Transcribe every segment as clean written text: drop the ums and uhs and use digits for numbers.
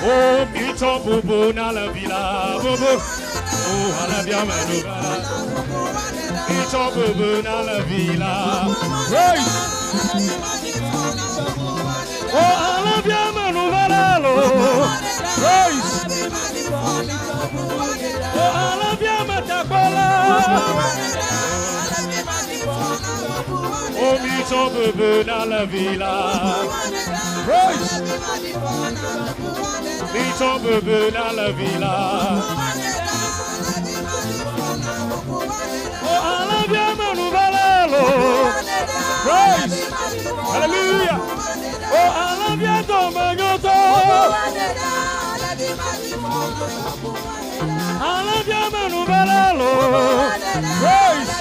Oh, Mito Bubu na la villa, Bubu. Oh, Alabia Manuva. Mito Bubu na la villa. Right. Oh, Alabia Manuva. Right. Oh, Alabia Matakola. Oh, Mito Bubu na la villa. Right. Mito Bubu na la villa. Oh, Alabia Manuvalalo. Praise. Hallelujah. Oh, Alabia Domagoto. Alabia Manuvalalo. Praise.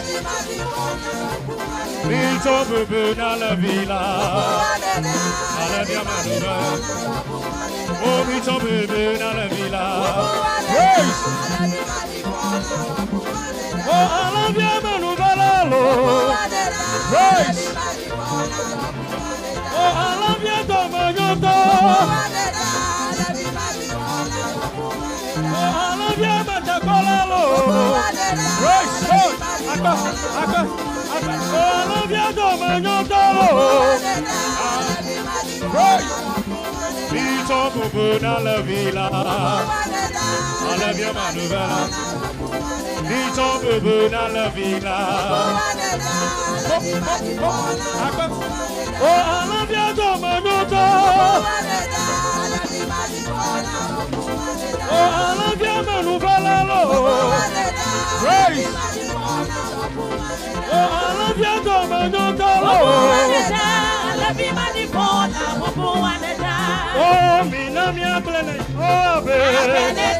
Mito Bubu na la villa. Alabia Manuvalalo. Oh, Mito Bubu na la villa. Praise. Oh, Alabia Manuvalalo. Praise. Oh, Alabia Domagoto. Oh, Alabia Matakolalo. Praise. Oh, Alabia Domagoto. Praise. Mito Bubu na la villa. Alabia Manuvalalo. Mito Bubu na la villa. Oh, Alabia Domagoto. Oh, Alabia Manuvalalo. Praise. Oh, Alabia Domagoto. Oh, Minamia Plane. Oh, baby.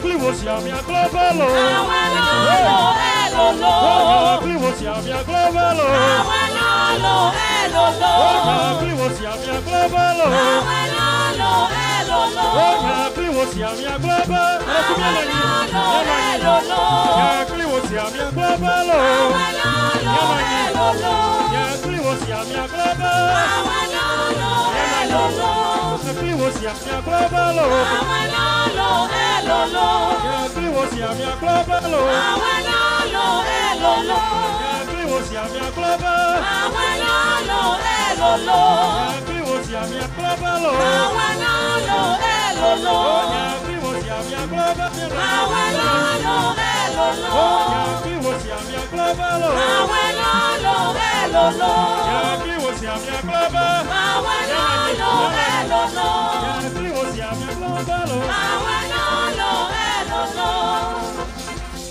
Clivosi a mia globalo. Clivosi a mia globalo. Clivosi a mia globalo. Clivosi a mia globalo. Clivosi a mia globalo. Clivosi a mia globalo. Clivosi a mia globalo. Clivosi a mia globalo. Clivosi a mia globalo. Clivosi a mia globalo. Clivosi a mia globalo. Clivosi a mia globalo. Clivosi a mia globalo.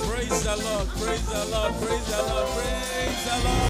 Praise the Lord, praise the Lord, praise the Lord, praise the Lord.